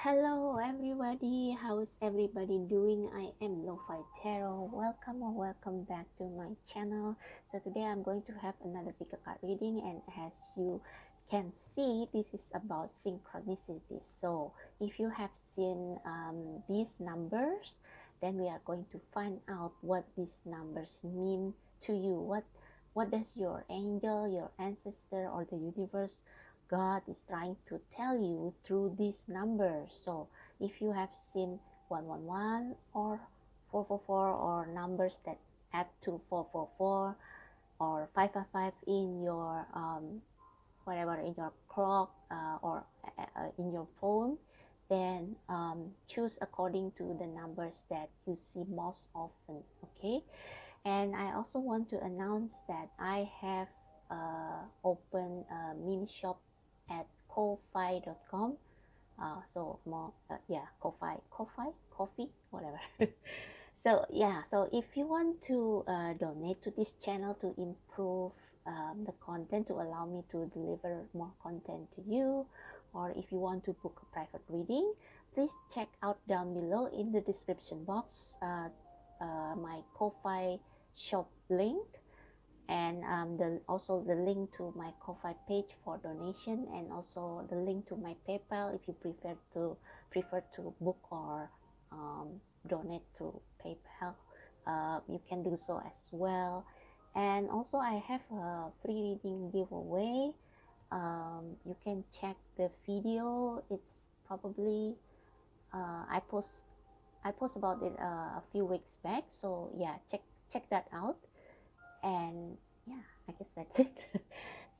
Hello everybody, how is everybody doing? I am Lo-Fi Tarot. Welcome or welcome back to my channel. So today I'm going to have another pick a card reading, and as you can see, this is about synchronicity. So if you have seen these numbers, then we are going to find out what these numbers mean to you. What does your angel, your ancestor, or the universe, God is trying to tell you through these numbers. So if you have seen 111 or 444 or numbers that add to 444 or 555 in your whatever, in your clock or in your phone, then choose according to the numbers that you see most often. Okay. And I also want to announce that I have opened a mini shop at ko-fi.com. So more, coffee, whatever. So yeah, so if you want to donate to this channel to improve the content, to allow me to deliver more content to you, or if you want to book a private reading, please check out down below in the description box my Ko-fi shop link, and also the link to my Ko-fi page for donation, and also the link to my PayPal if you prefer to book or donate to PayPal. You can do so as well. And also I have a free reading giveaway. You can check the video. It's probably I post about it a few weeks back. So yeah, check that out. And yeah, I guess that's it.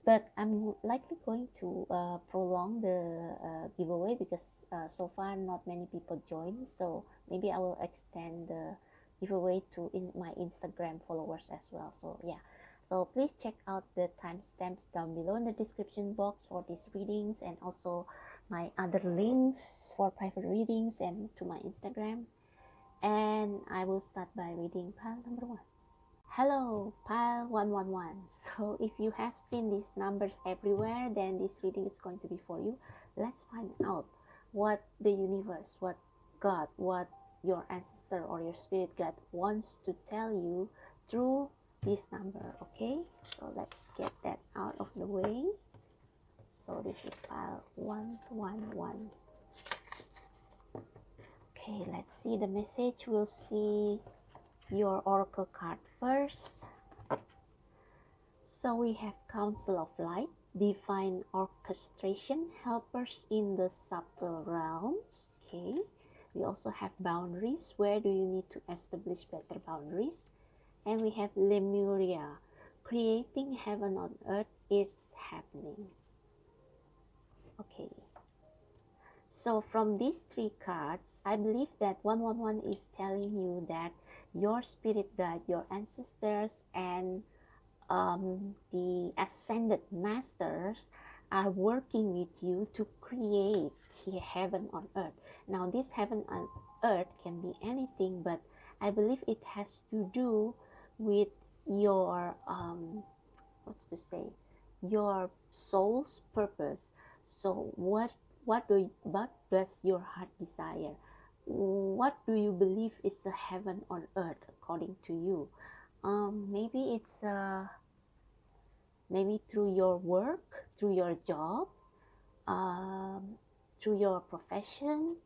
But I'm likely going to prolong the giveaway because so far not many people joined, so maybe I will extend the giveaway to my Instagram followers as well. So yeah, so please check out the timestamps down below in the description box for these readings, and also my other links for private readings and to my Instagram. And I will start by reading pile number 1. Hello, pile 111. So if you have seen these numbers everywhere, then this reading is going to be for you. Let's find out what the universe, what God, what your ancestor or your spirit guide wants to tell you through this number. Okay, so let's get that out of the way. So this is pile 111. Okay, let's see the message. We'll see your oracle card first. So we have Council of Light, Divine Orchestration, Helpers in the Subtle Realms. Okay. We also have Boundaries. Where do you need to establish better boundaries? And we have Lemuria, Creating Heaven on Earth. It's happening. Okay. So from these three cards, I believe that 111 is telling you that your spirit guide, your ancestors, and the ascended masters are working with you to create heaven on earth. Now this heaven on earth can be anything, but I believe it has to do with your your soul's purpose. So what does your heart desire? What do you believe is a heaven on earth according to you? Maybe it's maybe through your work, through your job, through your profession,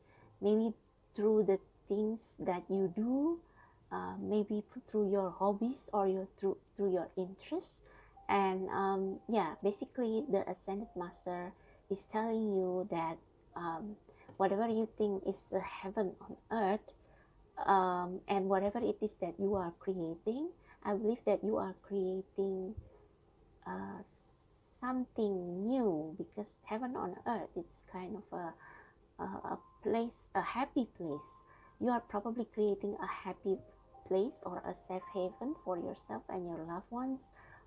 maybe through the things that you do, maybe through your hobbies or through your interests. And yeah, basically the ascended master is telling you that whatever you think is a heaven on earth, and whatever it is that you are creating, I believe that you are creating uh, something new, because heaven on earth, it's kind of a place, a happy place. You are probably creating a happy place or a safe haven for yourself and your loved ones,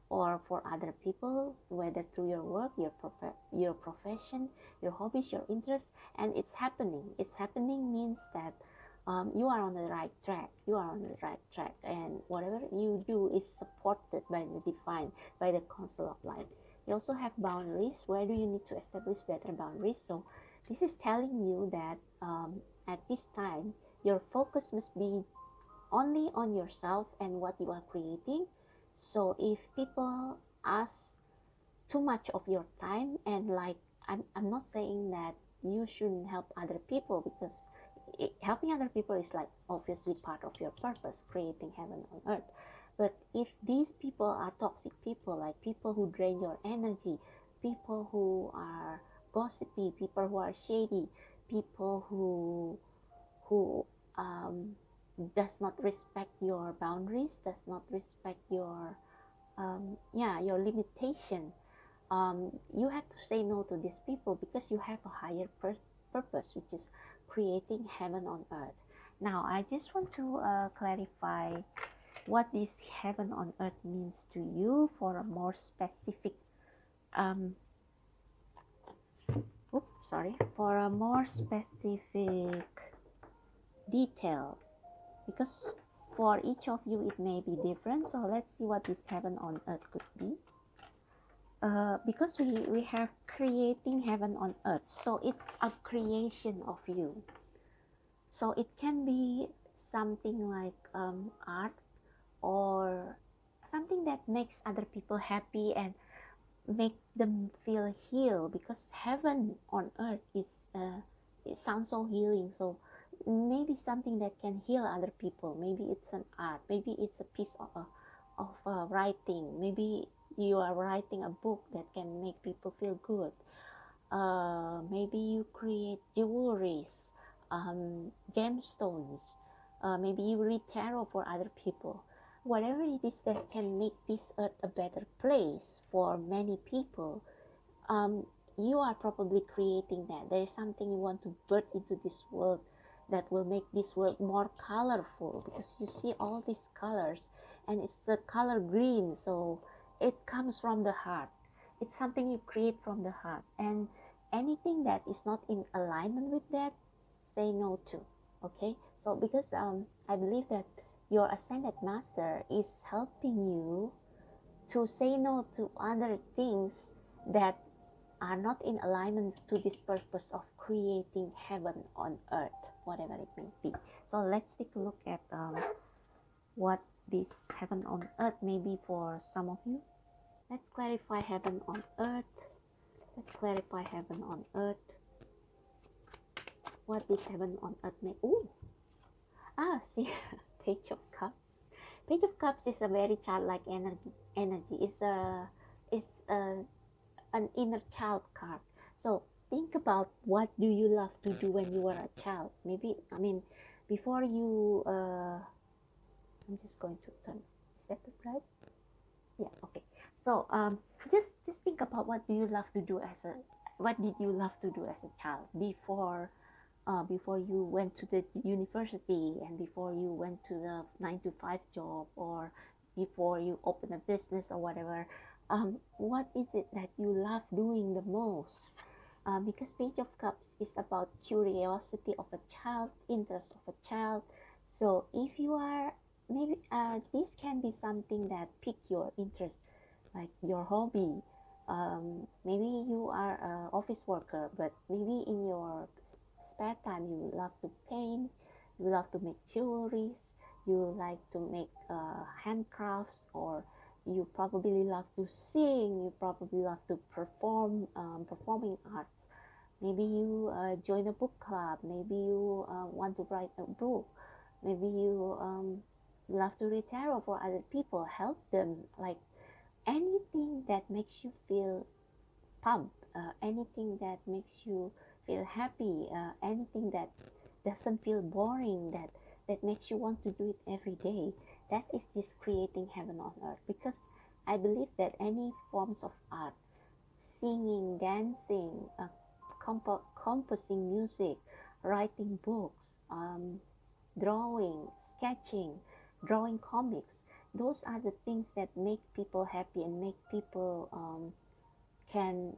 or for other people, whether through your work, your profession, your hobbies, your interests. And it's happening. It's happening means that you are on the right track. You are on the right track, and whatever you do is supported by the divine, by the council of light. You also have boundaries. Where do you need to establish better boundaries? So This is telling you that at this time, your focus must be only on yourself and what you are creating. So if people ask too much of your time, and like I'm not saying that you shouldn't help other people, because helping other people is like obviously part of your purpose, creating heaven on earth. But if these people are toxic people, like people who drain your energy, people who are gossipy, people who are shady, people who does not respect your boundaries, does not respect your your limitation, you have to say no to these people, because you have a higher purpose, which is creating heaven on earth. Now, I just want to clarify what this heaven on earth means to you for a more specific, um, for a more specific detail, because for each of you it may be different. So let's see what this heaven on earth could be. Because we have creating heaven on earth, so it's a creation of you. So it can be something like art, or something that makes other people happy and make them feel healed, because heaven on earth is it sounds so healing. So maybe something that can heal other people, maybe it's an art, maybe it's a piece of writing, maybe you are writing a book that can make people feel good. Maybe you create jewelries, gemstones, maybe you read tarot for other people. Whatever it is that can make this earth a better place for many people, um, you are probably creating that. There is something you want to birth into this world that will make this world more colorful, because you see all these colors, and it's the color green, so it comes from the heart. It's something you create from the heart, and anything that is not in alignment with that, say no to. Okay, so because I believe that your ascended master is helping you to say no to other things that are not in alignment to this purpose of creating heaven on earth, whatever it may be. So let's take a look at what this heaven on earth may be for some of you. Let's clarify heaven on earth. Let's clarify heaven on earth. What this heaven on earth may. Ooh, see, Page of Cups. Page of Cups is a very childlike energy. It's an inner child card. So think about, what do you love to do when you were a child? Maybe, I mean, before you, I'm just going to turn. Is that right? Yeah. Okay. So just think about, what did you love to do as a child before you went to the university, and before you went to the 9 to 5 job, or before you open a business or whatever. What is it that you love doing the most? Because Page of Cups is about curiosity of a child, interest of a child. So if you are, maybe this can be something that pique your interest, like your hobby. Maybe you are an office worker, but maybe in your spare time you love to paint, you love to make jewelries, you like to make handcrafts, or you probably love to sing, you probably love to performing arts. Maybe you join a book club, maybe you want to write a book, maybe you love to read tarot for other people, help them, like anything that makes you feel pumped, anything that makes you feel happy, anything that doesn't feel boring, that makes you want to do it every day. That is this creating heaven on earth. Because I believe that any forms of art, singing, dancing, composing music, writing books, drawing, sketching, drawing comics, those are the things that make people happy and make people can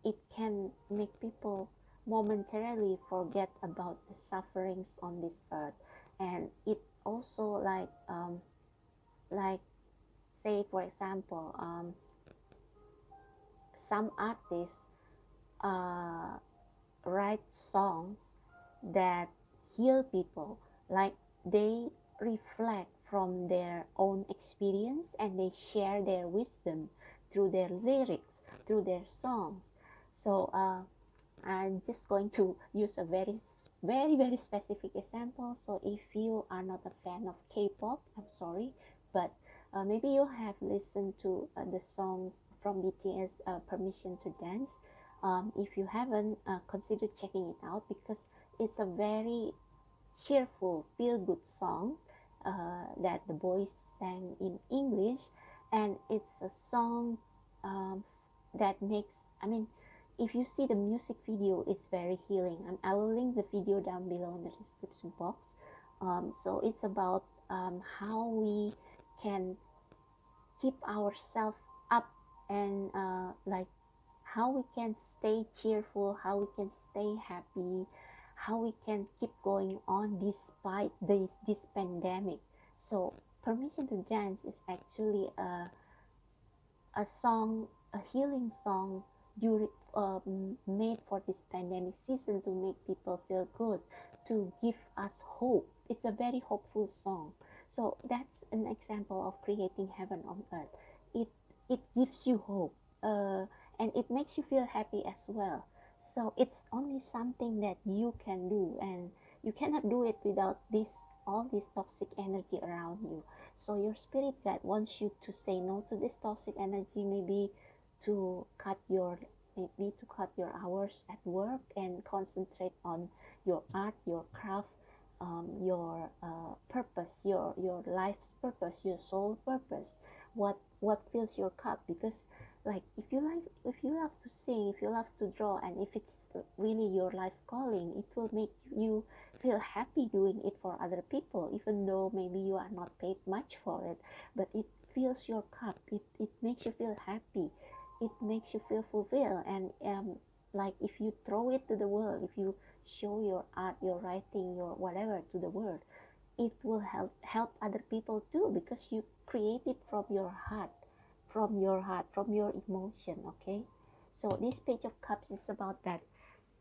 it can make people momentarily forget about the sufferings on this earth. And it also, like say for example, some artists, uh, write songs that heal people, like they reflect from their own experience and they share their wisdom through their lyrics, through their songs. So I'm just going to use a very specific example. So if you are not a fan of K-pop, I'm sorry, but maybe you have listened to the song from BTS, Permission to Dance. If you haven't, consider checking it out because it's a very cheerful, feel-good song that the boys sang in English, and it's a song um, that makes. I mean, if you see the music video, it's very healing, and I will link the video down below in the description box. So it's about how we can keep ourselves up and like how we can stay cheerful, how we can stay happy, how we can keep going on despite this pandemic. So Permission to Dance is actually a song, a healing song during, made for this pandemic season to make people feel good, to give us hope. It's a very hopeful song. So that's an example of creating heaven on earth. It it gives you hope, and it makes you feel happy as well. So it's only something that you can do, and you cannot do it without this all this toxic energy around you. So your spirit guide wants you to say no to this toxic energy, to cut your maybe to cut your hours at work and concentrate on your art, your craft, your purpose, your life's purpose, your soul purpose. What fills your cup? Because like if you love to sing, if you love to draw, and if it's really your life calling, it will make you feel happy doing it for other people, even though maybe you are not paid much for it, but it fills your cup. It makes you feel happy. It makes you feel fulfilled. And like if you throw it to the world, if you show your art, your writing, your whatever to the world, it will help other people too, because you create it from your heart, from your emotion. Okay, so this page of cups is about that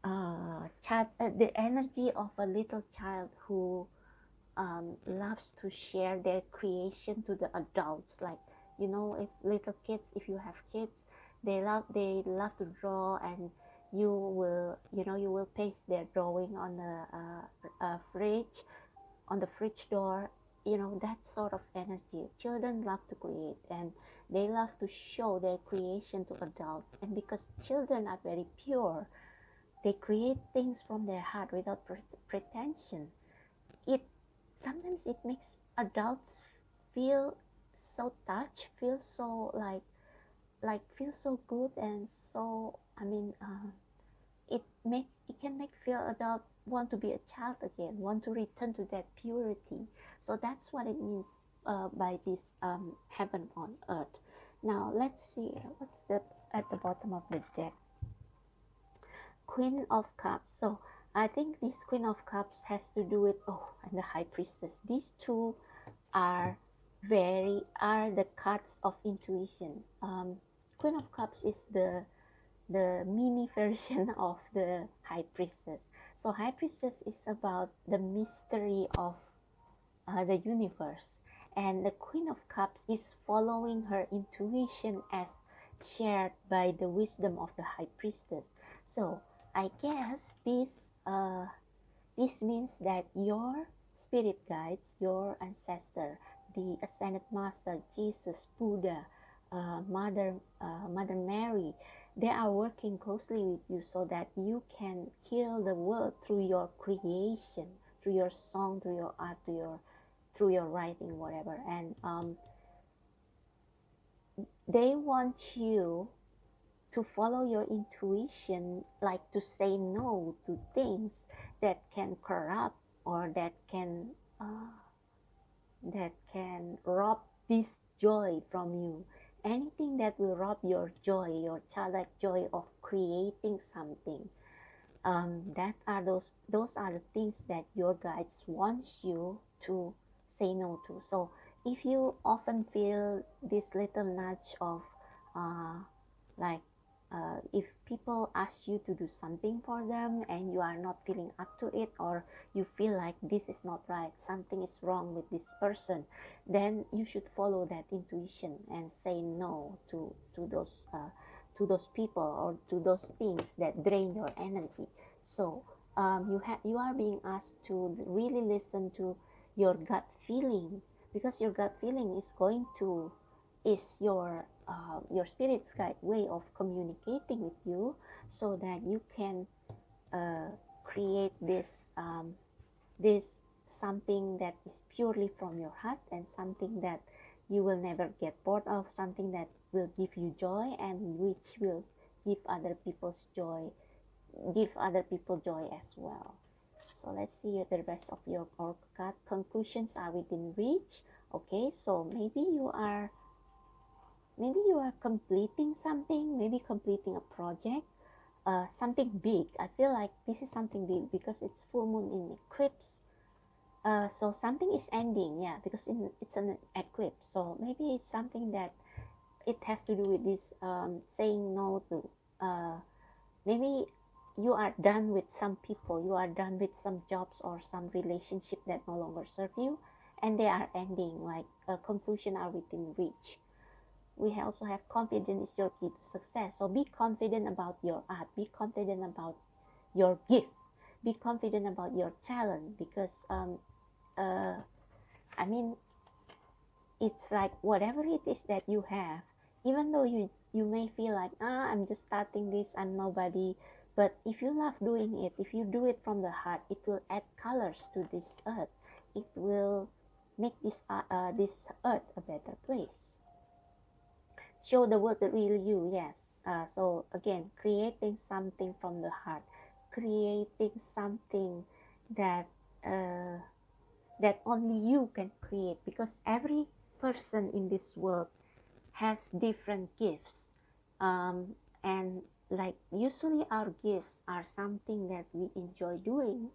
the energy of a little child who loves to share their creation to the adults. Like, you know, if little kids, if you have kids, they love to draw, and you will paste their drawing on the fridge, on the fridge door. You know, that sort of energy children love to create, and they love to show their creation to adults. And because children are very pure, they create things from their heart without pretension. It sometimes it makes adults feel so touched, feel so feel so good, and so it can make feel adult want to be a child again, want to return to that purity. So that's what it means by this heaven on earth. Now let's see what's the at the bottom of the deck. Queen of Cups. So I think this Queen of Cups has to do with, oh, and the High Priestess. These two are are the cards of intuition. Queen of Cups is the mini version of the High Priestess. So High Priestess is about the mystery of the universe, and the Queen of Cups is following her intuition as shared by the wisdom of the High Priestess. So I guess this means that your spirit guides, your ancestor, the ascended master, Jesus, Buddha, Mother Mary, they are working closely with you so that you can heal the world through your creation, through your song, through your art, through your writing, whatever. And they want you to follow your intuition, like to say no to things that can corrupt, or uh, that can rob this joy from you. Anything that will rob your joy, your childlike joy of creating something. That are those are the things that your guides wants you to say no to. So if you often feel this little nudge of uh, like if people ask you to do something for them and you are not feeling up to it, or you feel like this is not right, something is wrong with this person, then you should follow that intuition and say no to those people or to those things that drain your energy. So you are being asked to really listen to your gut feeling, because your gut feeling is going to is your spirit's guide way of communicating with you, so that you can uh, create this something that is purely from your heart, and something that you will never get bored of, something that will give you joy and which will give other people's joy give other people joy as well. So let's see the rest of your card. Conclusions are within reach. Okay, so maybe you are completing something, maybe completing a project, something big. I feel like this is something big because it's full moon in eclipse. So something is ending, yeah, because it's an eclipse. So maybe it's something that it has to do with this saying no to. Maybe you are done with some people, you are done with some jobs or some relationship that no longer serve you, and they are ending. Like a conclusion are within reach. We also have confidence is your key to success. So be confident about your art, be confident about your gift, be confident about your talent, because I mean, it's like whatever it is that you have, even though you may feel like, I'm just starting this, I'm nobody, but if you love doing it, if you do it from the heart, it will add colors to this earth. It will make this earth a better place. Show the world the real you. Yes. So again, creating something from the heart, creating something that that only you can create, because every person in this world has different gifts, and like usually our gifts are something that we enjoy doing.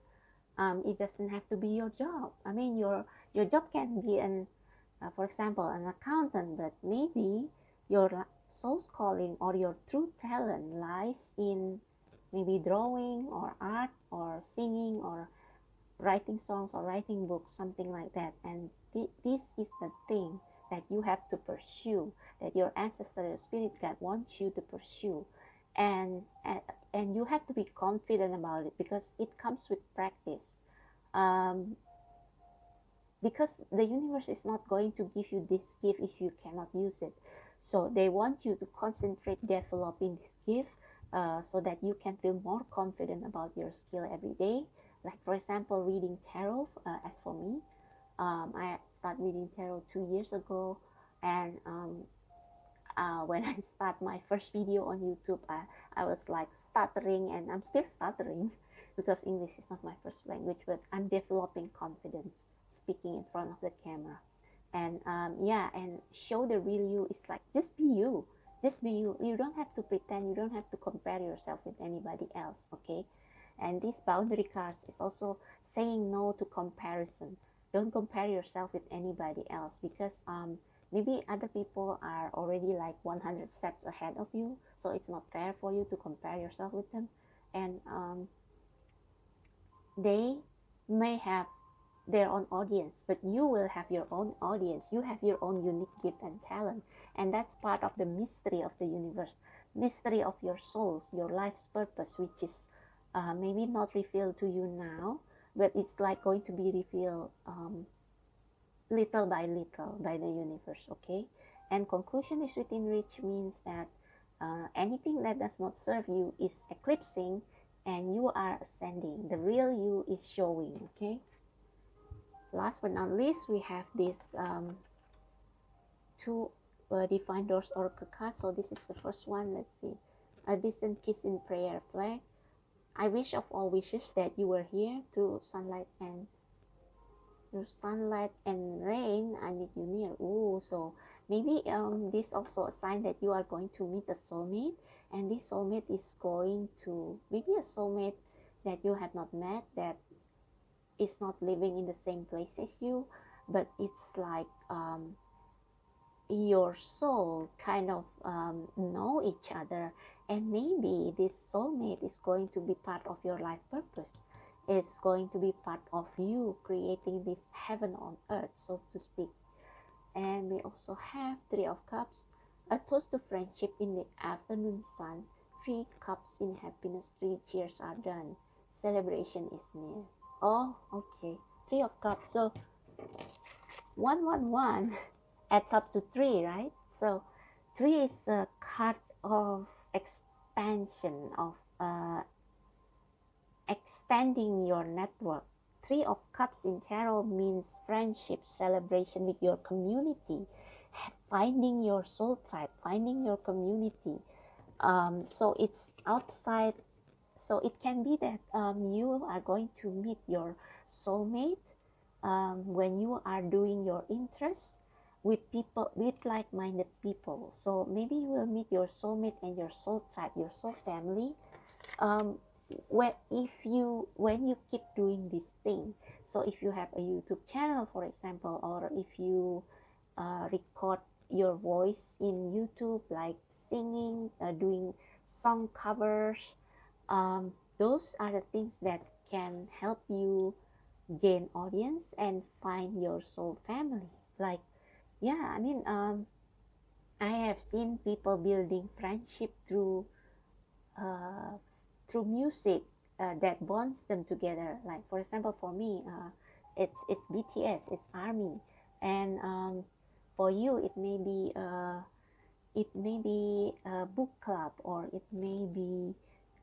It doesn't have to be your job. I mean, your job can be for example, an accountant, but maybe your soul's calling or your true talent lies in maybe drawing or art or singing or writing songs or writing books, something like that. And this is the thing that you have to pursue, that your ancestor, your spirit guide wants you to pursue. And you have to be confident about it, because it comes with practice. Um, because the universe is not going to give you this gift if you cannot use it. So they want you to concentrate developing this gift, so that you can feel more confident about your skill every day. Like for example, reading tarot. As for me, I started reading tarot 2 years ago, and when I start my first video on YouTube, I was like stuttering, and I'm still stuttering because English is not my first language, but I'm developing confidence speaking in front of the camera. And yeah, and show the real you is like, just be you. Just be you. You don't have to pretend, you don't have to compare yourself with anybody else, okay? And this boundary cards is also saying no to comparison. Don't compare yourself with anybody else, because maybe other people are already like 100 steps ahead of you, so it's not fair for you to compare yourself with them. And they may have their own audience, but you will have your own audience. You have your own unique gift and talent, and that's part of the mystery of the universe, mystery of your souls, your life's purpose, which is maybe not revealed to you now, but it's like going to be revealed little by little by the universe, okay? And conclusion is within reach means that anything that does not serve you is eclipsing, and you are ascending. The real you is showing, okay? Last but not least, we have this two divine doors oracle cards. So this is the first one. Let's see. A distant kiss in prayer flag. I wish of all wishes that you were here through sunlight and rain. I need you near. Ooh, so maybe this also a sign that you are going to meet a soulmate, and this soulmate is going to maybe a soulmate that you have not met, that is not living in the same place as you, but it's like your soul kind of know each other, And maybe this soulmate is going to be part of your life purpose. It's going to be part of you creating this heaven on earth, so to speak. And we also have Three of Cups, a toast to friendship in the afternoon sun. Three cups in happiness, three cheers are done. Celebration is near. Oh, okay. Three of Cups. So 111 adds up to three, right? So three is a card of expansion, of extending your network. Three of Cups in tarot means friendship, celebration with your community, finding your soul tribe, finding your community. So it's outside. So it can be that you are going to meet your soulmate when you are doing your interests with people, with like-minded people. So maybe you will meet your soulmate and your soul tribe, your soul family, um, when you keep doing this thing. So if you have a YouTube channel, for example, or if you record your voice in YouTube, like singing, doing song covers, those are the things that can help you gain audience and find your soul family. Like, yeah, I mean, I have seen people building friendship uh, through music that bonds them together. Like for example, for me, it's BTS, it's Army, and for you it may be a book club, or it may be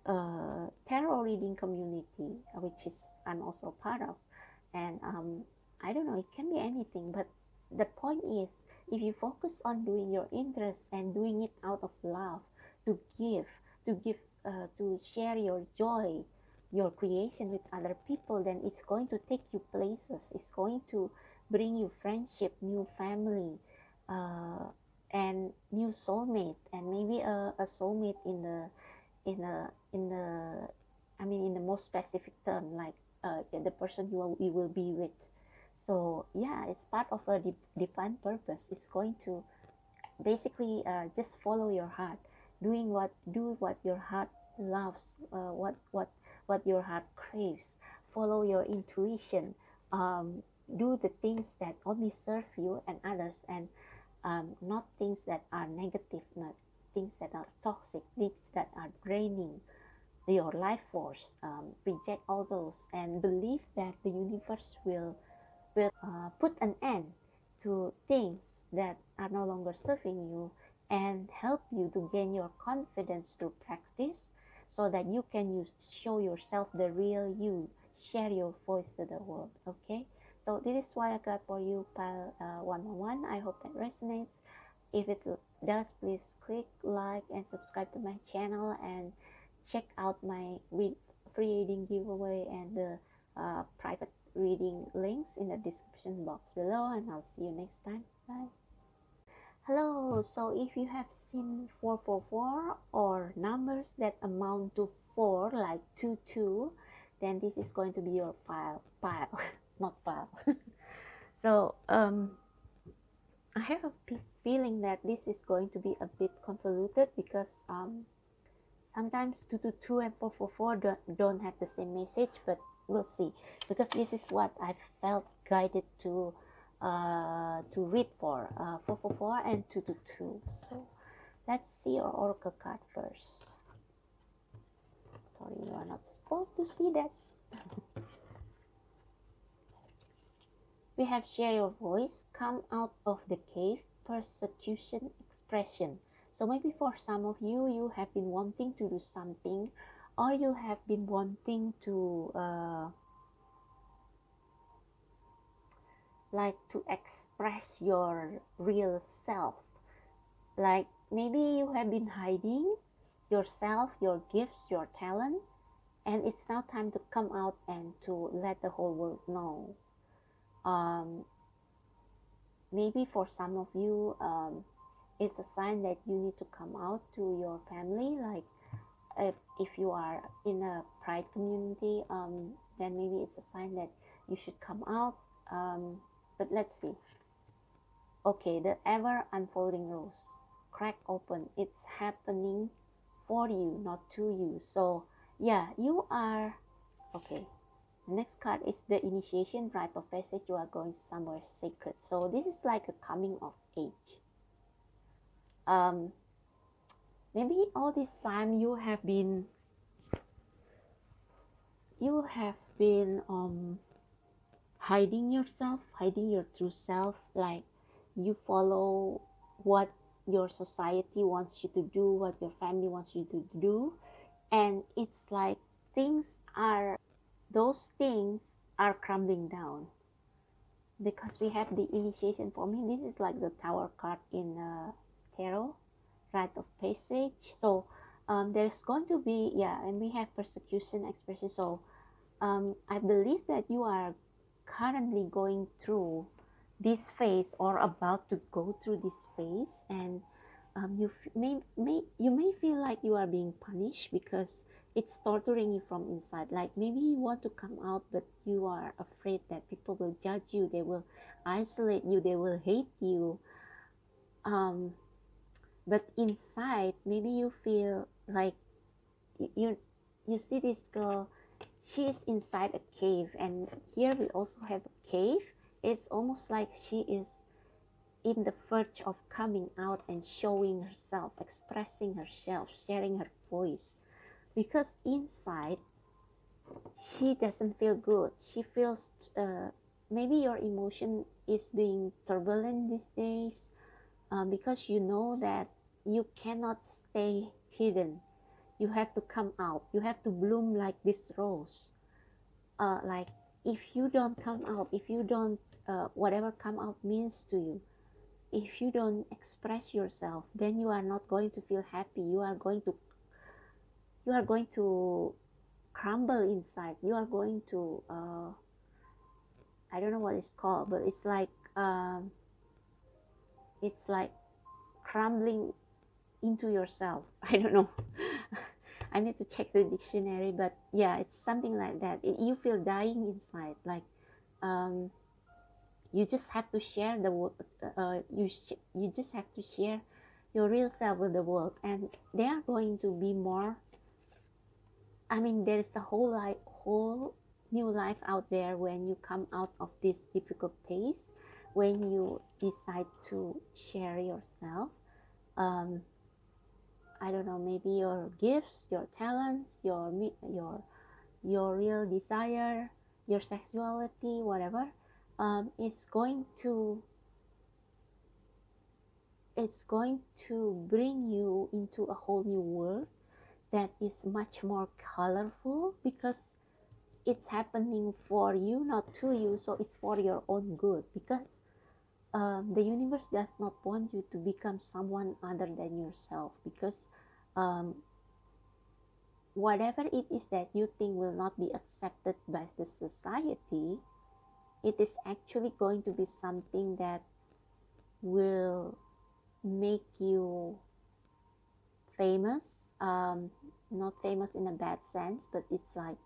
a tarot reading community, which is I'm also part of. And I don't know, it can be anything, but the point is, if you focus on doing your interests and doing it out of love, to give to share your joy, your creation with other people, then it's going to take you places, it's going to bring you friendship, new family, uh, and new soulmate, and maybe a soulmate in the I mean, in the most specific term, like the person you will be with. So yeah, it's part of a divine purpose. It's going to basically just follow your heart, do what your heart loves, what your heart craves. Follow your intuition. Do the things that only serve you and others, and not things that are negative, not things that are toxic, things that are draining your life force. Reject all those and believe that the universe will put an end to things that are no longer serving you, and help you to gain your confidence through practice, so that you can show yourself the real you, share your voice to the world. Okay, so this is why I got for you pile 111. I hope that resonates. If it does, please click like and subscribe to my channel, and check out my free reading giveaway and the private reading links in the description box below, and I'll see you next time. Bye. Hello, so if you have seen 444 or numbers that amount to 4, like 22, then this is going to be your pile not pile. So I have a feeling that this is going to be a bit convoluted, because sometimes 222 and 444 don't have the same message, but we'll see, because this is what I felt guided to read for 444 and 222. So let's see your oracle card first. Sorry, you are not supposed to see that. We have share your voice, come out of the cave, persecution, expression. So maybe for some of you, you have been wanting to do something, or you have been wanting to like to express your real self. Like maybe you have been hiding yourself, your gifts, your talent, and it's now time to come out and to let the whole world know. Maybe for some of you, it's a sign that you need to come out to your family. Like if you are in a pride community, then maybe it's a sign that you should come out. But let's see. Okay, the ever unfolding rose, crack open. It's happening for you, not to you. So yeah, you are okay. The next card is the initiation rite of passage. You are going somewhere sacred. So this is like a coming of age. Maybe all this time you have been hiding yourself, hiding your true self, like you follow what your society wants you to do, what your family wants you to do, and it's like those things are crumbling down because we have the initiation. For me, this is like the Tower card in tarot, rite of passage. So there's going to be, yeah, and we have persecution expression. So I believe that you are currently going through this phase or about to go through this phase, and you may feel like you are being punished because it's torturing you from inside. Like maybe you want to come out, but you are afraid that people will judge you, they will isolate you, they will hate you. But inside, maybe you feel like you you see this girl, she is inside a cave, and here we also have a cave. It's almost like she is in the verge of coming out and showing herself, expressing herself, sharing her voice, because inside she doesn't feel good. She feels maybe your emotion is being turbulent these days, because you know that you cannot stay hidden. You have to come out, you have to bloom like this rose. Like if you don't come out, if you don't whatever come out means to you, if you don't express yourself, then you are not going to feel happy. You are going to crumble inside. You are going to I don't know what it's called, but it's like crumbling into yourself. I don't know. I need to check the dictionary, but yeah, it's something like that. You feel dying inside, like you just have to share the world. You just have to share your real self with the world, and they are going to be more. I mean, there is a whole new life out there when you come out of this difficult phase, when you decide to share yourself. Um, I don't know, maybe your gifts, your talents, your real desire, your sexuality, whatever. It's going to bring you into a whole new world that is much more colorful, because it's happening for you, not to you. So it's for your own good, because the universe does not want you to become someone other than yourself, because um, whatever it is that you think will not be accepted by the society, it is actually going to be something that will make you famous. Not famous in a bad sense, but it's like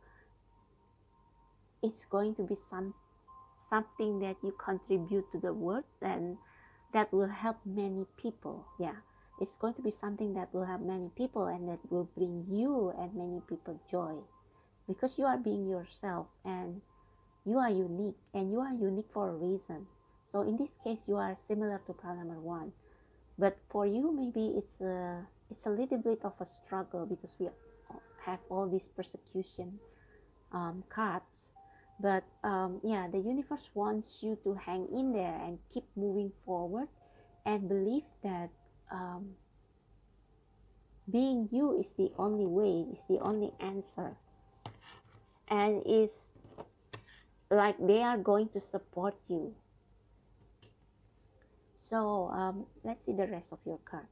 it's going to be something that you contribute to the world, and that will help many people. Yeah, it's going to be something that will help many people, and that will bring you and many people joy, because you are being yourself, and you are unique, and you are unique for a reason. So in this case, you are similar to pile number one, but for you, maybe it's a little bit of a struggle, because we have all these persecution cards. But yeah, the universe wants you to hang in there and keep moving forward, and believe that being you is the only way, is the only answer, and is like they are going to support you. So let's see the rest of your card.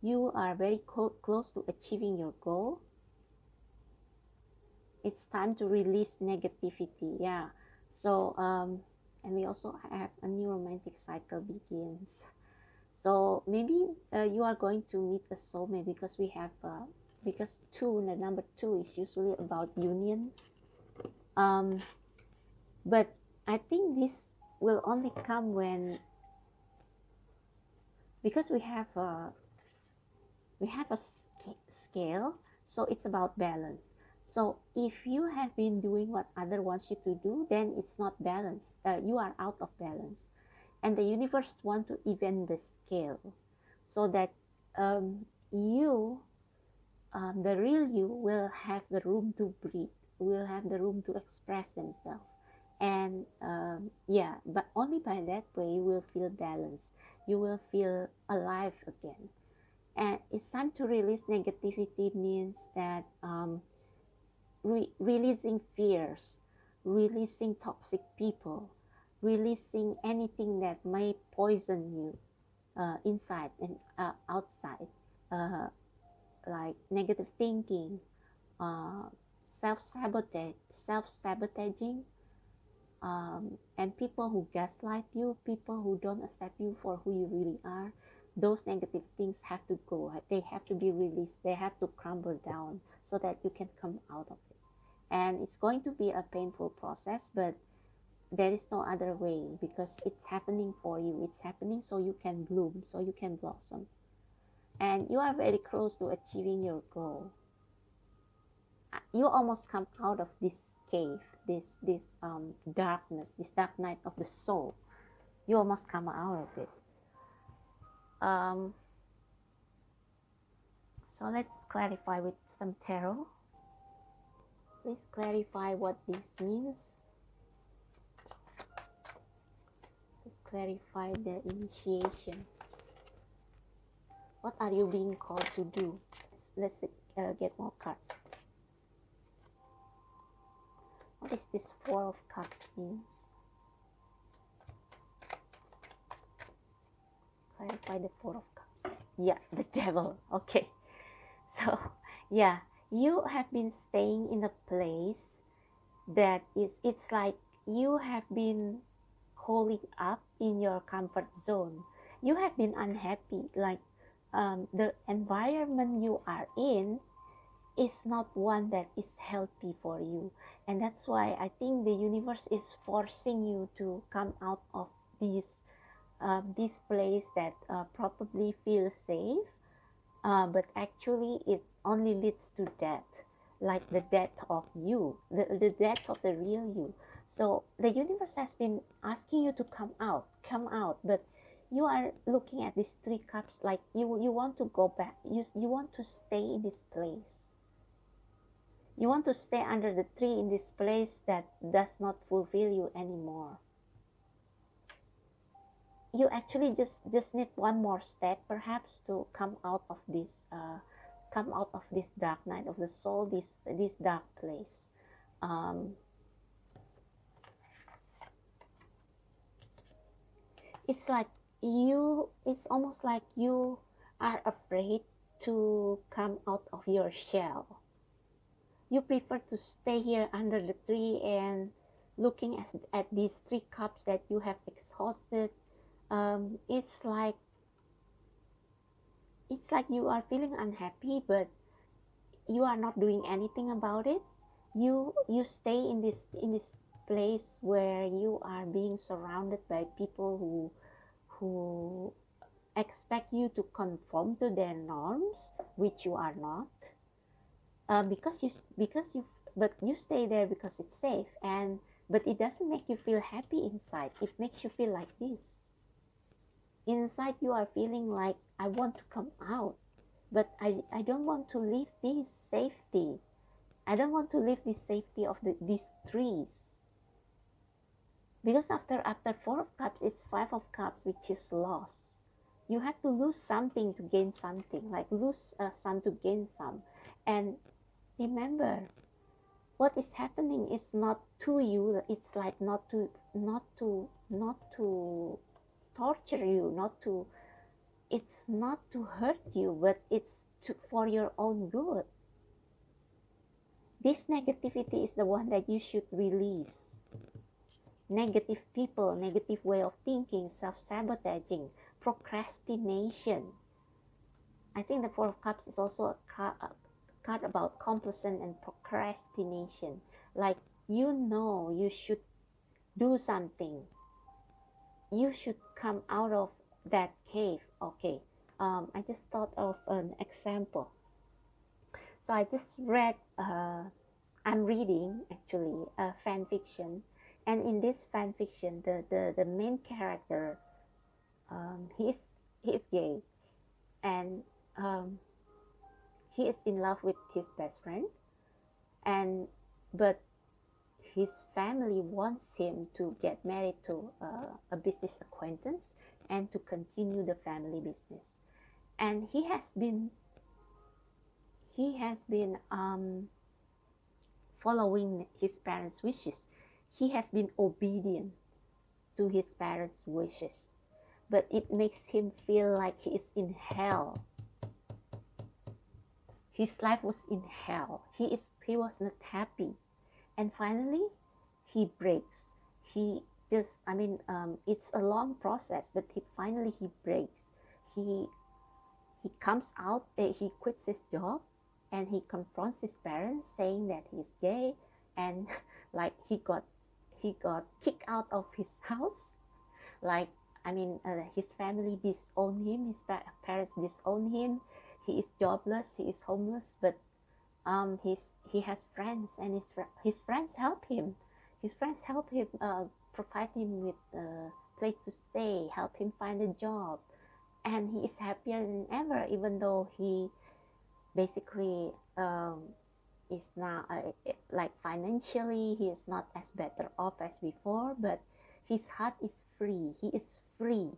You are very close to achieving your goal. It's time to release negativity. Yeah. So and we also have a new romantic cycle begins. So maybe you are going to meet a soulmate, because we have because the number two is usually about union. But I think this will only come when, because we have a scale. So it's about balance. So if you have been doing what other wants you to do, then it's not balanced. You are out of balance, and the universe want to even the scale, so that you, the real you, will have the room to breathe, will have the room to express themselves, and yeah, but only by that way you will feel balanced. You will feel alive again. And it's time to release negativity means that releasing fears, releasing toxic people, releasing anything that may poison you inside and outside, uh, like negative thinking, uh, self-sabotaging, and people who gaslight you, people who don't accept you for who you really are. Those negative things have to go. They have to be released. They have to crumble down so that you can come out of it. And it's going to be a painful process, but there is no other way, because it's happening for you. It's happening so you can bloom, so you can blossom. And you are very close to achieving your goal. You almost come out of this cave, this darkness, this dark night of the soul. You almost come out of it. So let's clarify with some tarot. Please clarify what this means. Please clarify the initiation. What are you being called to do? Let's get more cards. What is this Four of Cups means? Clarify the Four of Cups. Yeah, the Devil. Okay. So, yeah, you have been staying in a place that it's like you have been holding up in your comfort zone. You have been unhappy, like the environment you are in is not one that is healthy for you. And that's why I think the universe is forcing you to come out of this place that probably feels safe, but actually it only leads to death, like the death of you, the death of the real you. So the universe has been asking you to come out, but you are looking at these three cups like you want to go back. You want to stay in this place. You want to stay under the tree in this place that does not fulfill you anymore. You actually just need one more step, perhaps, to come out of this dark night of the soul, this dark place. It's like it's almost like you are afraid to come out of your shell. You prefer to stay here under the tree and looking at these three cups that you have exhausted. It's like you are feeling unhappy, but you are not doing anything about it. You stay in this place where you are being surrounded by people who expect you to conform to their norms, which you are not. Because you but you stay there because it's safe, but it doesn't make you feel happy inside. It makes you feel like this. Inside you are feeling like, I want to come out, but I don't want to leave this safety. I don't want to leave the safety of these trees. Because after Four of Cups, it's Five of Cups, which is loss. You have to lose something to gain something, like lose some to gain some. And remember, what is happening is not to you. It's like not to torture you, it's not to hurt you, but it's for your own good. This negativity is the one that you should release. Negative people, negative way of thinking, self-sabotaging, procrastination. I think the Four of Cups is also a card about complacent and procrastination. Like, you should do something. You should come out of that cave. Okay, I just thought of an example. So I just read, I'm reading actually a fan fiction, and in this fan fiction, the main character, he is gay, and um, he is in love with his best friend, and but his family wants him to get married to a business acquaintance and to continue the family business. And he has been following his parents' wishes. He has been obedient to his parents' wishes, but it makes him feel like he is in hell. His life was in hell. He was not happy, and finally he breaks. He just, it's a long process, but he breaks. He comes out. He quits his job, and he confronts his parents, saying that he's gay, and like he got kicked out of his house. Like, his family disown him. His parents disown him. He is jobless. He is homeless, but he's he has friends, and his friends help him. His friends help him, provide him with a place to stay, help him find a job, and he is happier than ever, even though he basically is not like financially he is not as better off as before, but his heart is free. He is free.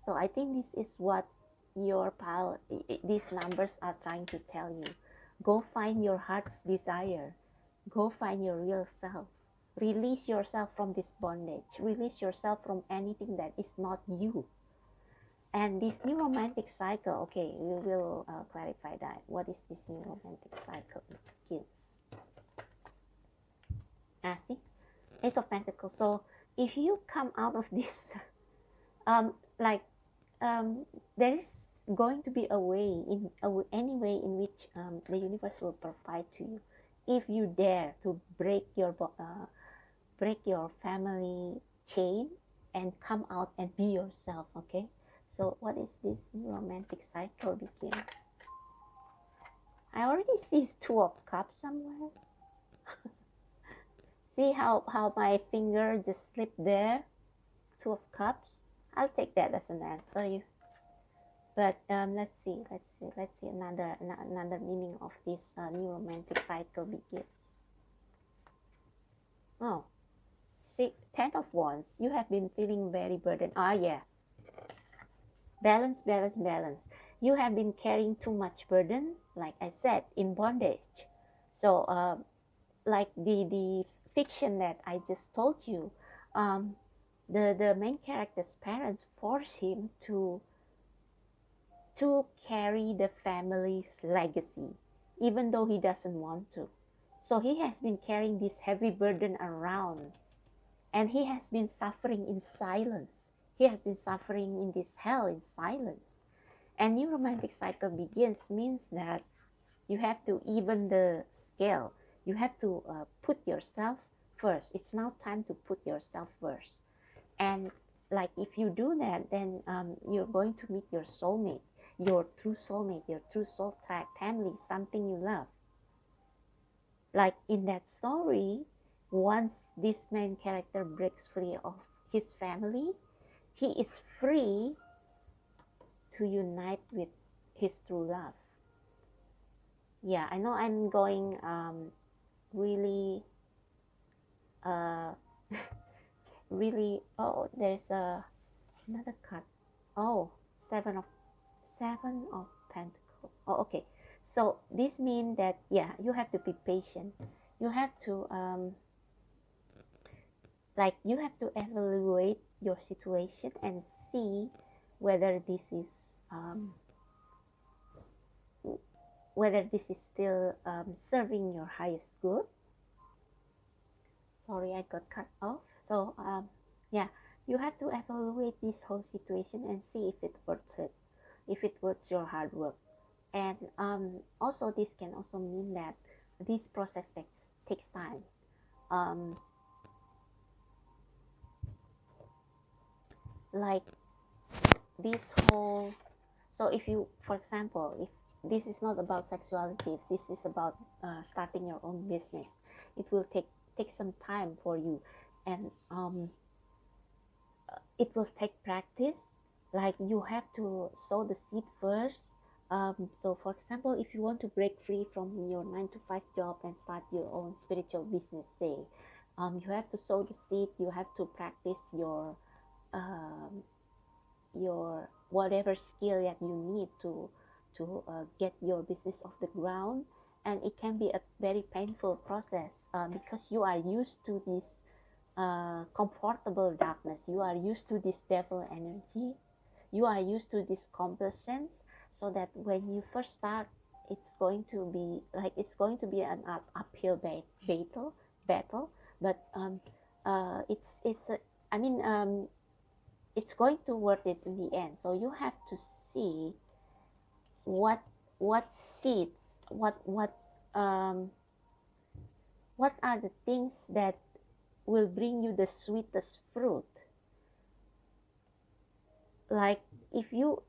So I think this is what your pile, these numbers are trying to tell you. Go find your heart's desire. Go find your real self. Release yourself from this bondage. Release yourself from anything that is not you. And this new romantic cycle, okay, we will clarify that. What is this new romantic cycle, kids? See, Ace of Pentacles. So if you come out of this, like there is going to be a way, any way in which the universe will provide to you, if you dare to break your family chain and come out and be yourself. Okay, so what is this new romantic cycle begin? I already see Two of Cups somewhere. See how my finger just slipped there? Two of Cups. I'll take that as an answer. But let's see another meaning of this new romantic cycle begins. Oh, see, Ten of Wands. You have been feeling very burdened. Yeah. Balance. You have been carrying too much burden, like I said, in bondage. So, like the fiction that I just told you, the main character's parents force him to carry the family's legacy, even though he doesn't want to. So he has been carrying this heavy burden around, and he has been suffering in silence. He has been suffering in this hell in silence. And new romantic cycle begins means that you have to even the scale. You have to put yourself first. It's now time to put yourself first. And like if you do that, then you're going to meet your soulmate, your true soulmate, your true soul type family, something you love. Like in that story, once this main character breaks free of his family, he is free to unite with his true love. Yeah, I know I'm going really really. Oh, there's another card. Oh, seven of Pentacles. Oh, okay. So this means that, yeah, you have to be patient. You have to you have to evaluate your situation and see whether this is still serving your highest good. Sorry, I got cut off. So yeah, you have to evaluate this whole situation and see if it worth it, if it worth your hard work. And also this can also mean that this process takes time. Like this whole, so if you, for example, this is not about sexuality. This is about starting your own business. It will take some time for you, and it will take practice. Like you have to sow the seed first. So for example, if you want to break free from your 9 to 5 job and start your own spiritual business, say, you have to sow the seed. You have to practice um, your whatever skill that you need to get your business off the ground. And it can be a very painful process because you are used to this comfortable darkness. You are used to this devil energy. You are used to this complacence. So that when you first start, it's going to be like it's going to be an uphill battle. But it's I mean it's going to worth it in the end. So you have to see what seeds, um, what are the things that will bring you the sweetest fruit. Like if you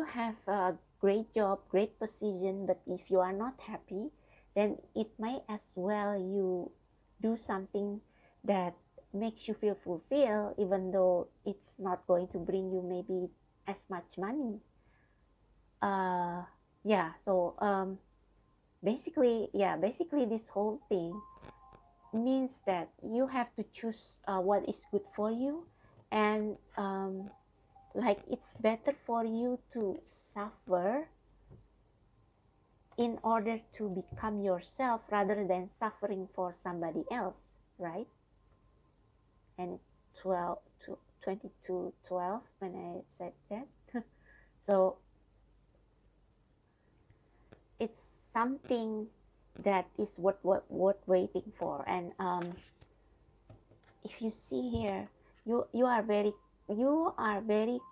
have a great job, great position, but if you are not happy, then it might as well you do something that makes you feel fulfilled, even though it's not going to bring you maybe as much money. uh yeah, so basically this whole thing means that you have to choose what is good for you. And like it's better for you to suffer in order to become yourself rather than suffering for somebody else, right? And it's 12 to 22:12 when I said that. So it's something that is worth waiting for. And if you see here, you are very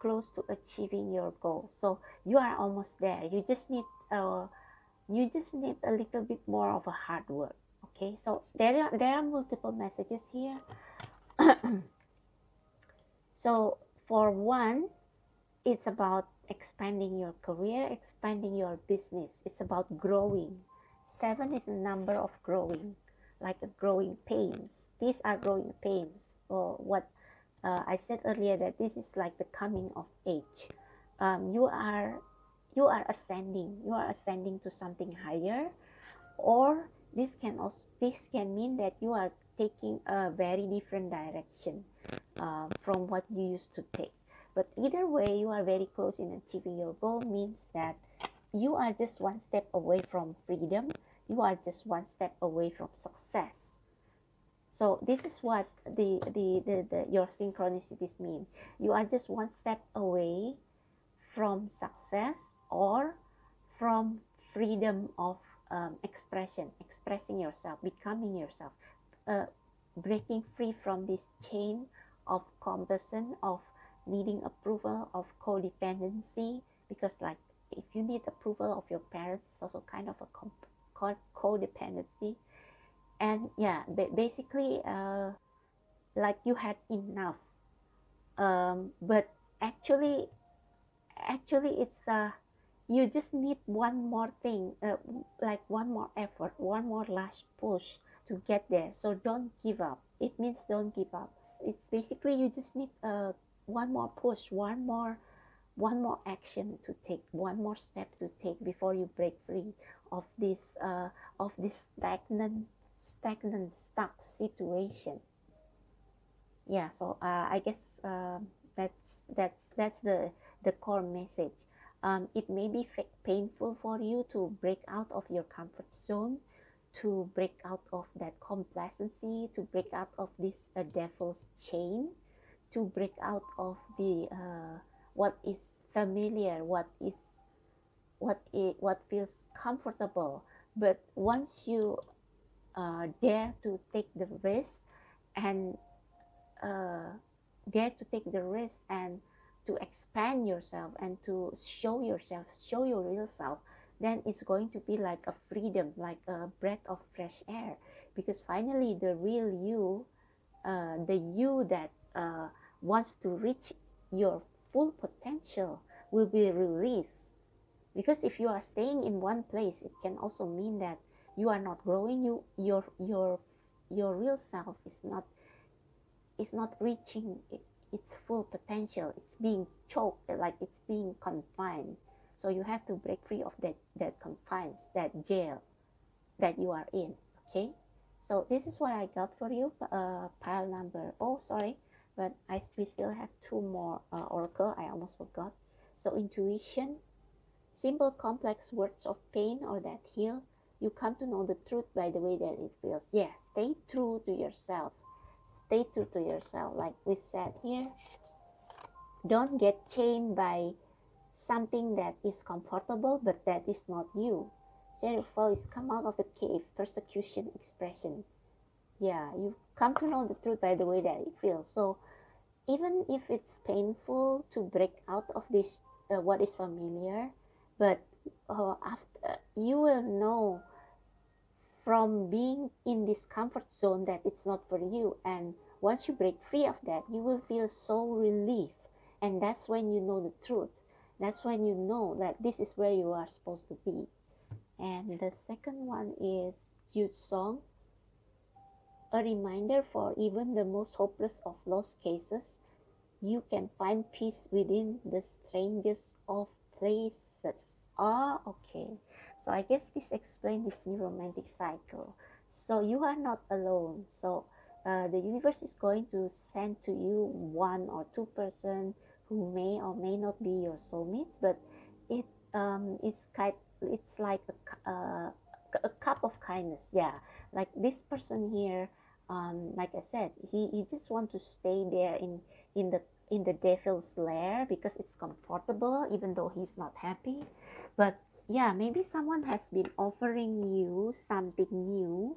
close to achieving your goal. So you are almost there. You just need a little bit more of a hard work. Okay, so there are multiple messages here. So for one, it's about expanding your career, expanding your business. It's about growing. 7 is a number of growing, like a growing pains. These are growing pains. Or what I said earlier, that this is like the coming of age. You are ascending. You are ascending to something higher. Or this can mean that you are taking a very different direction from what you used to take. But either way, you are very close in achieving your goal. Means that you are just one step away from freedom. You are just one step away from success. So this is what your synchronicities mean. You are just one step away from success or from freedom of expressing yourself, becoming yourself, uh, breaking free from this chain of comparison, of needing approval, of codependency. Because like if you need approval of your parents, it's also kind of a codependency. And yeah, basically like you had enough, but actually it's you just need one more thing, like one more effort, one more last push to get there. So don't give up. It means don't give up. It's basically you just need one more push, one more action to take, one more step to take before you break free of this stuck situation. Yeah, so I guess that's the core message. It may be painful for you to break out of your comfort zone, to break out of that complacency, to break out of this devil's chain, to break out of the what is familiar, what feels comfortable. But once you dare to take the risk and uh, dare to take the risk and to expand yourself and to show yourself, show your real self, then it's going to be like a freedom, like a breath of fresh air. Because finally, the real you, the you that wants to reach your full potential, will be released. Because if you are staying in one place, it can also mean that you are not growing. Your real self is not reaching its full potential. It's being choked, like it's being confined. So you have to break free of that confines, that jail that you are in. Okay, so this is what I got for you, pile number, oh sorry, but we still have two more oracle. I almost forgot. So intuition, simple complex words of pain or that heal. You come to know the truth by the way that it feels. Yeah, stay true to yourself. Stay true to yourself, like we said here. Don't get chained by something that is comfortable but that is not you. Shadow voice, come out of the cave, persecution expression. Yeah, you come to know the truth by the way that it feels. So even if it's painful to break out of this, what is familiar, but after you will know from being in this comfort zone that it's not for you, and once you break free of that, you will feel so relieved, and that's when you know the truth. That's when you know that this is where you are supposed to be. And the second one is Jude song, a reminder for even the most hopeless of lost cases. You can find peace within the strangest of places. Ah, okay. So I guess this explains this new romantic cycle. So you are not alone. So the universe is going to send to you one or two person who may or may not be your soulmates, but it it's like a cup of kindness. Yeah, like this person here. Like I said, he just want to stay there in the in the devil's lair because it's comfortable, even though he's not happy. But yeah, maybe someone has been offering you something new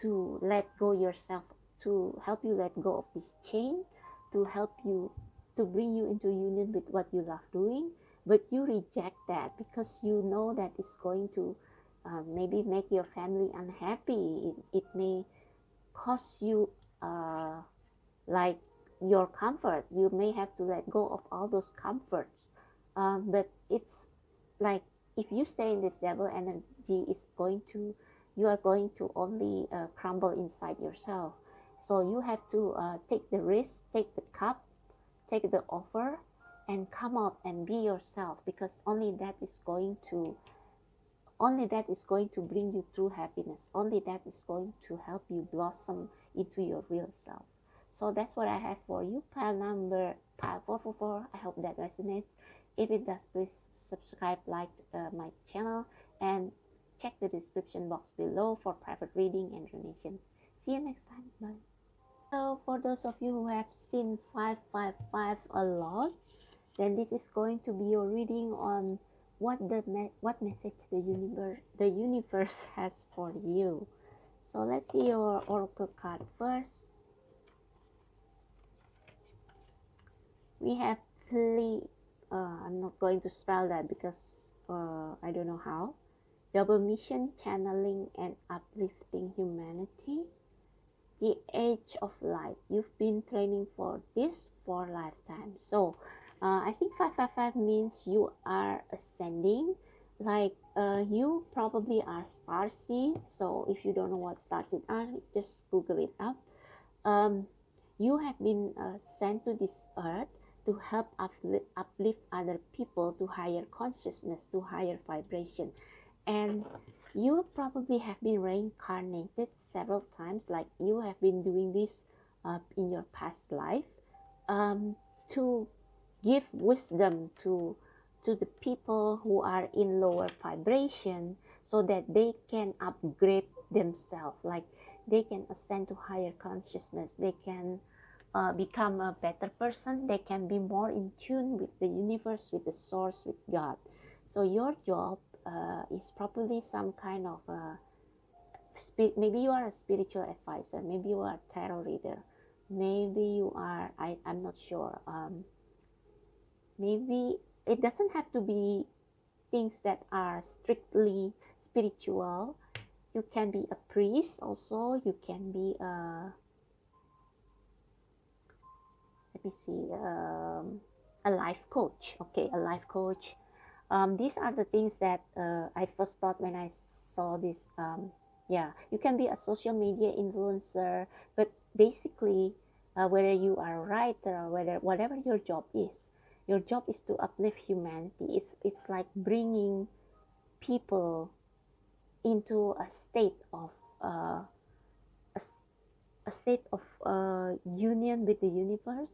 to let go yourself, to help you let go of this chain, to help you, to bring you into union with what you love doing. But you reject that because you know that it's going to maybe make your family unhappy. It may cost you like your comfort. You may have to let go of all those comforts, but it's like if you stay in this devil energy, it's going to, you are going to only crumble inside yourself. So you have to take the risk, take the cup, take the offer, and come out and be yourself, because only that is going to bring you true happiness. Only that is going to help you blossom into your real self. So that's what I have for you. Pile 444. I hope that resonates. If it does, please subscribe, like my channel, and check the description box below for private reading and donation. See you next time. Bye. So for those of you who have seen 555 a lot, then this is going to be your reading on what message the universe has for you. So let's see your oracle card first. We have I'm not going to spell that because I don't know how. Double mission, channeling and uplifting humanity. The age of light. You've been training for this for lifetime. So I think 555 means you are ascending, like you probably are starseed. So if you don't know what starseed are, just Google it up. You have been sent to this earth to help uplift other people to higher consciousness, to higher vibration. And you probably have been reincarnated several times, like you have been doing this in your past life, to give wisdom to the people who are in lower vibration, so that they can upgrade themselves, like they can ascend to higher consciousness, they can become a better person, they can be more in tune with the universe, with the source, with God. So your job is probably some kind of maybe you are a spiritual advisor, maybe you are a tarot reader, maybe you are, I'm not sure, maybe it doesn't have to be things that are strictly spiritual. You can be a priest also, you can be let me see, a life coach. Okay, a life coach, These are the things that I first thought when I saw this. Yeah, you can be a social media influencer, but basically, whether you are a writer or whatever your job is to uplift humanity. It's like bringing people into a state of uh, a, a state of union with the universe,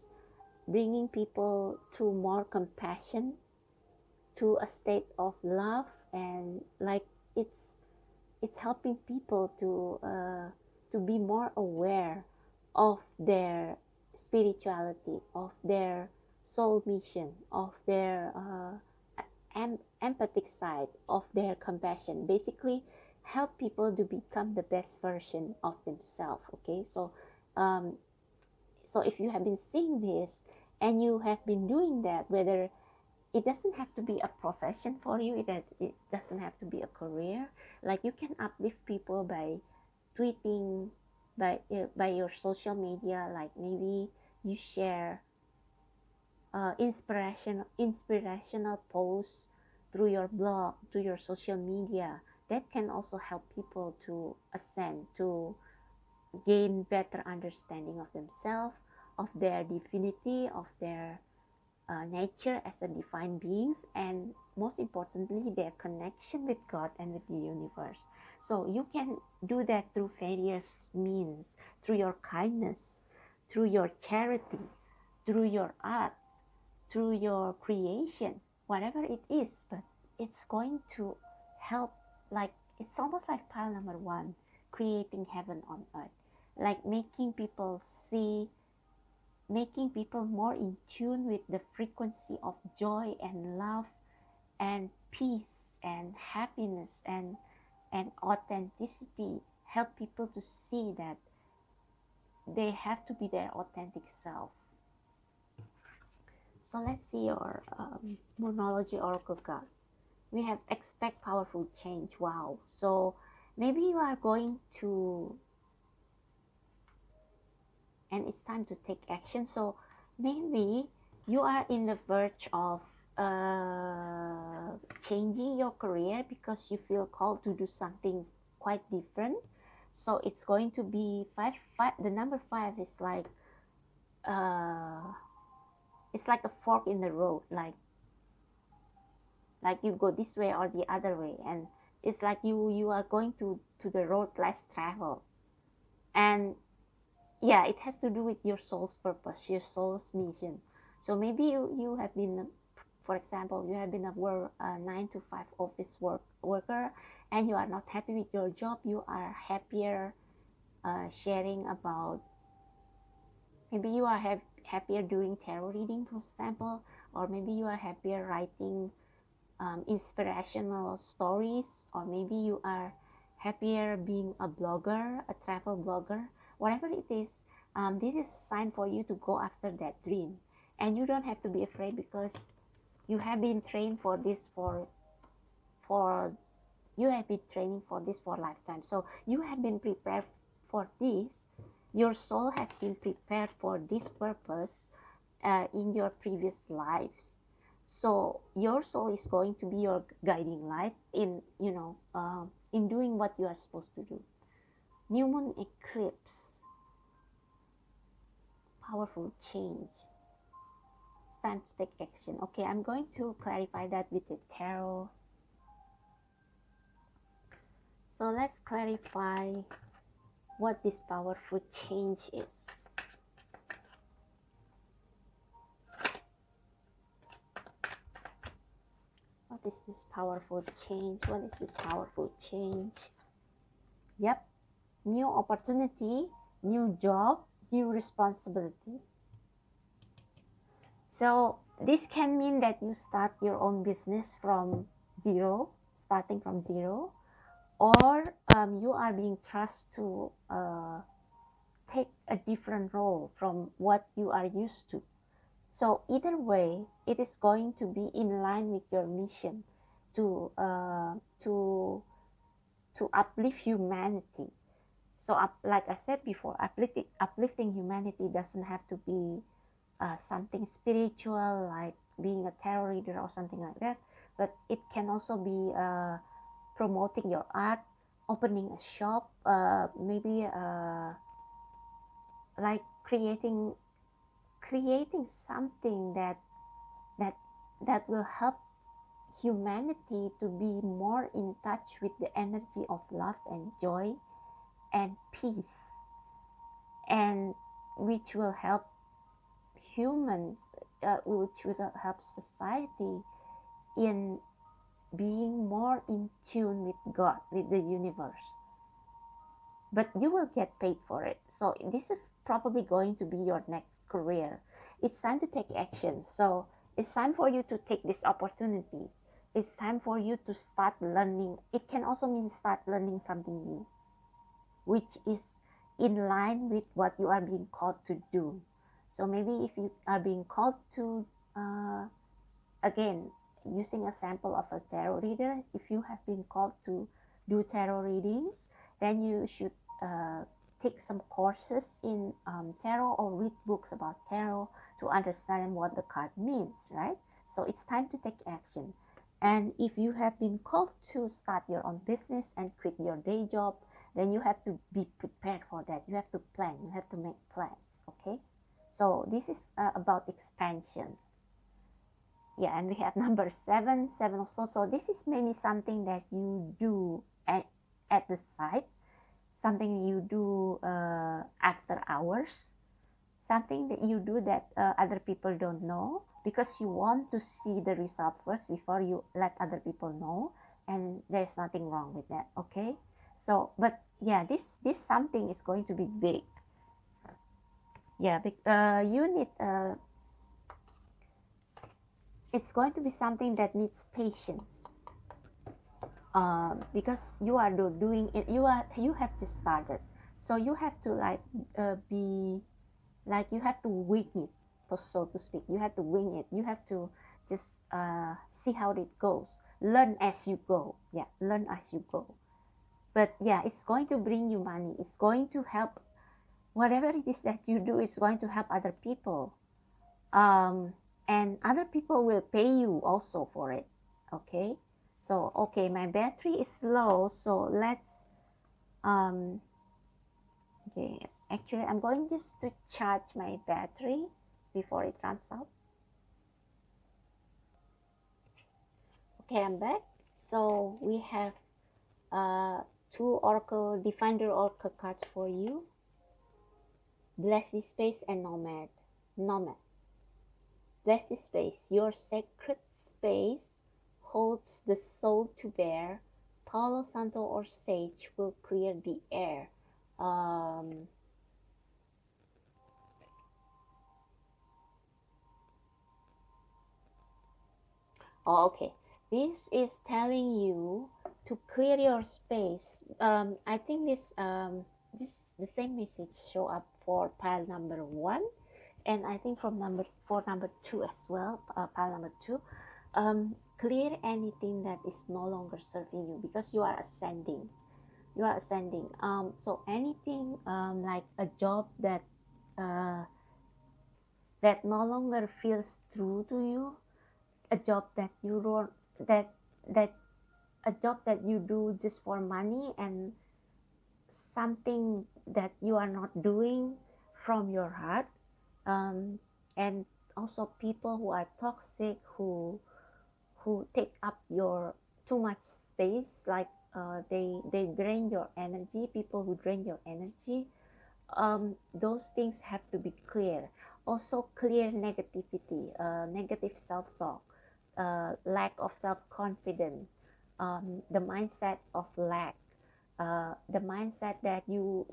bringing people to more compassion, to a state of love, and like it's it's helping people to be more aware of their spirituality, of their soul mission, of their empathic side, of their compassion. Basically, help people to become the best version of themselves. Okay, um, so if you have been seeing this and you have been doing that, whether it doesn't have to be a profession for you, it doesn't have to be a career, like you can uplift people by tweeting, by your social media, like maybe you share inspirational posts through your blog, to your social media. That can also help people to ascend, to gain better understanding of themselves, of their divinity, of their nature as a divine beings, and most importantly their connection with God and with the universe. So you can do that through various means, through your kindness, through your charity, through your art, through your creation, whatever it is. But it's going to help, like it's almost like pile number one, creating heaven on earth, like making people more in tune with the frequency of joy and love and peace and happiness and authenticity. Help people to see that they have to be their authentic self. So let's see your Moonology Oracle card. We have expect powerful change. Wow. So maybe you are going to, and it's time to take action. So maybe you are in the verge of changing your career because you feel called to do something quite different. So it's going to be five. The number five is like it's like a fork in the road, like you go this way or the other way, and it's like you are going to the road less traveled. And yeah, it has to do with your soul's purpose, your soul's mission. So maybe you have been, for example, you have been a 9 to 5 office worker, and you are not happy with your job. You are happier sharing about, maybe you are happier doing tarot reading, for example, or maybe you are happier writing inspirational stories, or maybe you are happier being a blogger, a travel blogger, whatever it is. This is a sign for you to go after that dream, and you don't have to be afraid because you have been trained for this for you have been training for this for a lifetime. So you have been prepared for this. Your soul has been prepared for this purpose in your previous lives. So your soul is going to be your guiding light in in doing what you are supposed to do. New moon eclipse, powerful change, time to take action. Okay, I'm going to clarify that with the tarot. So let's clarify what this powerful change is. What is this powerful change? What is this powerful change? Yep, new opportunity, new job, new responsibility. So this can mean that you start your own business from zero, starting from zero, or you are being trusted to take a different role from what you are used to. So either way, it is going to be in line with your mission to uh, to to uplift humanity. So like I said before, uplifting humanity doesn't have to be something spiritual, like being a tarot reader or something like that, but it can also be promoting your art, opening a shop, maybe like creating something that that will help humanity to be more in touch with the energy of love and joy and peace, and which will help humans, which will help society in being more in tune with God, with the universe. But you will get paid for it. So this is probably going to be your next career. It's time to take action. So it's time for you to take this opportunity. It's time for you to start learning. It can also mean start learning something new, which is in line with what you are being called to do. So maybe if you are being called to, again, using a sample of a tarot reader, if you have been called to do tarot readings, then you should take some courses in tarot or read books about tarot to understand what the card means, right? So it's time to take action. And if you have been called to start your own business and quit your day job, then you have to be prepared for that. You have to plan, you have to make plans, okay? So this is about expansion. Yeah, and we have number seven also. So this is maybe something that you do at the side, something you do after hours, something that you do that other people don't know, because you want to see the result first before you let other people know, and there's nothing wrong with that, okay? So, but yeah, this something is going to be big. Yeah, you need it's going to be something that needs patience, because you are doing it, you have just started, so you have to like be like, you have to wing it, so to speak. You have to wing it. You have to just see how it goes, learn as you go. Yeah, learn as you go. But yeah, it's going to bring you money, it's going to help. Whatever it is that you do is going to help other people, and other people will pay you also for it, okay? So okay, my battery is low, so let's okay, actually I'm going just to charge my battery before it runs out. Okay, I'm back. So we have two oracle defender oracle cards for you: bless this space and nomad. Bless this space. Your sacred space holds the soul to bear. Palo Santo or sage will clear the air. Oh, okay. This is telling you to clear your space. I think this the same message show up for pile number 1, and I think from number 2 as well. Pile number 2. Clear anything that is no longer serving you, because you are ascending. You are ascending. So anything like a job uh, that no longer feels true to you, a job that you don't that a job that you do just for money, and something that you are not doing from your heart, and also people who are toxic, who take up your too much space, like they drain your energy, people who drain your energy, those things have to be clear. Also clear negativity, negative self-talk, lack of self-confidence, the mindset of lack, the mindset that you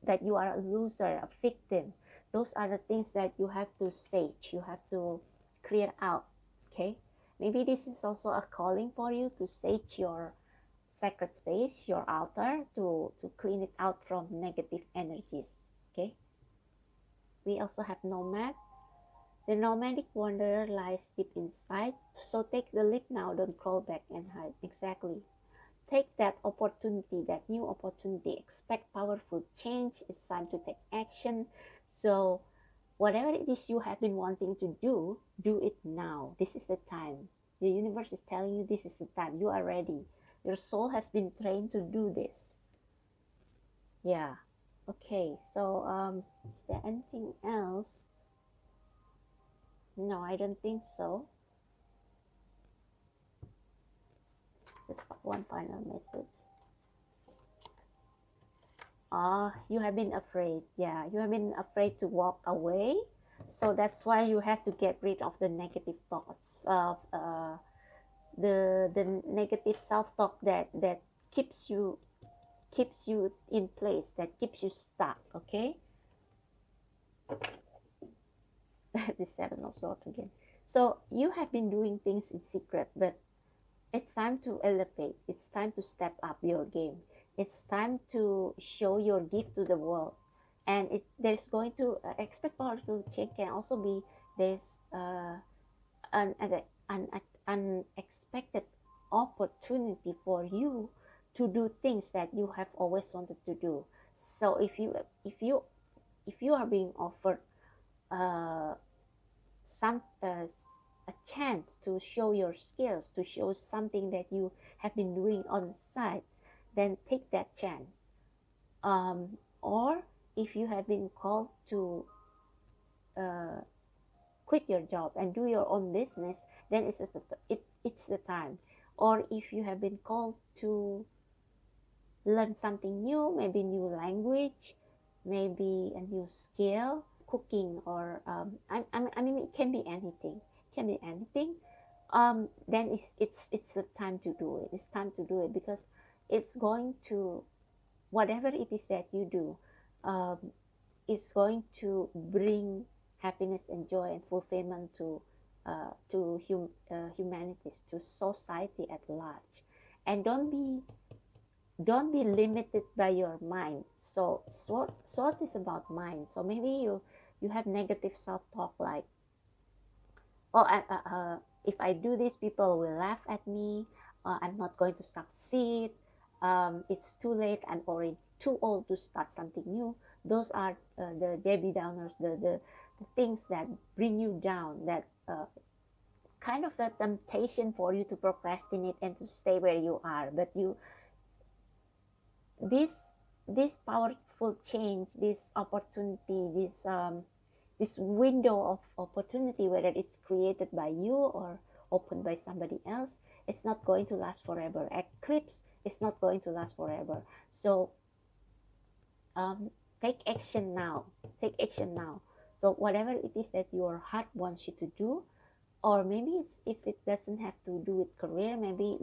are a loser, a victim. Those are the things that you have to sage, you have to clear out, okay? Maybe this is also a calling for you to sage your sacred space, your altar, to clean it out from negative energies, okay? We also have nomad. The nomadic wanderer lies deep inside, so take the leap now, don't crawl back and hide. Exactly. Take that opportunity, that new opportunity. Expect powerful change. It's time to take action. So whatever it is you have been wanting to do it now. This is the time. The universe is telling you this is the time. You are ready. Your soul has been trained to do this. Yeah. Okay. So, is there anything else? No, I don't think so. Just one final message. You have been afraid. Yeah, you have been afraid to walk away. So that's why you have to get rid of the negative thoughts, of the negative self-talk that keeps you keeps you in place, that keeps you stuck. Okay. The seven of swords again. So you have been doing things in secret, but it's time to elevate. It's time to step up your game. It's time to show your gift to the world. And there's going to expect powerful change can also be there's an unexpected opportunity for you to do things that you have always wanted to do. So if you are being offered uh, some a chance to show your skills, to show something that you have been doing on the side, then take that chance. Or if you have been called to uh, quit your job and do your own business, then it's the time. Or if you have been called to learn something new, maybe new language, maybe a new skill, cooking, or I mean, it can be anything. It can be anything. Then it's the time to do it. It's time to do it because it's going to whatever it is that you do, um, it's going to bring happiness and joy and fulfillment to humanities, to society at large. And don't be limited by your mind. So sort is about mind. So maybe you have negative self-talk like, oh, if I do this, people will laugh at me. I'm not going to succeed. It's too late. I'm already too old to start something new. Those are the Debbie Downers, the things that bring you down, that kind of a temptation for you to procrastinate and to stay where you are. But this this powerful change, this opportunity, this window of opportunity, whether it's created by you or opened by somebody else, it's not going to last forever. Eclipse is not going to last forever. So um, take action now. Take action now. So whatever it is that your heart wants you to do, or maybe it's, if it doesn't have to do with career, maybe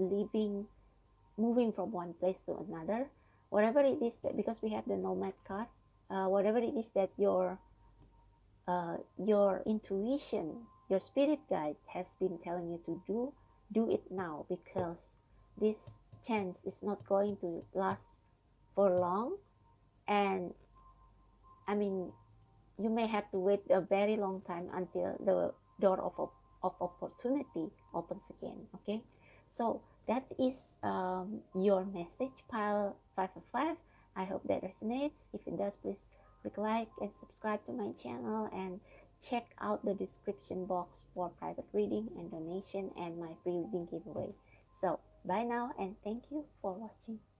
moving from one place to another, whatever it is that, because we have the nomad card, whatever it is that your intuition, your spirit guide has been telling you to do it now, because this chance is not going to last for long. And I mean, you may have to wait a very long time until the door of opportunity opens again. Okay, so that is your message, pile 5 of 5. I hope that resonates. If it does, please click like and subscribe to my channel, and check out the description box for private reading and donation and my free reading giveaway. So bye now, and thank you for watching.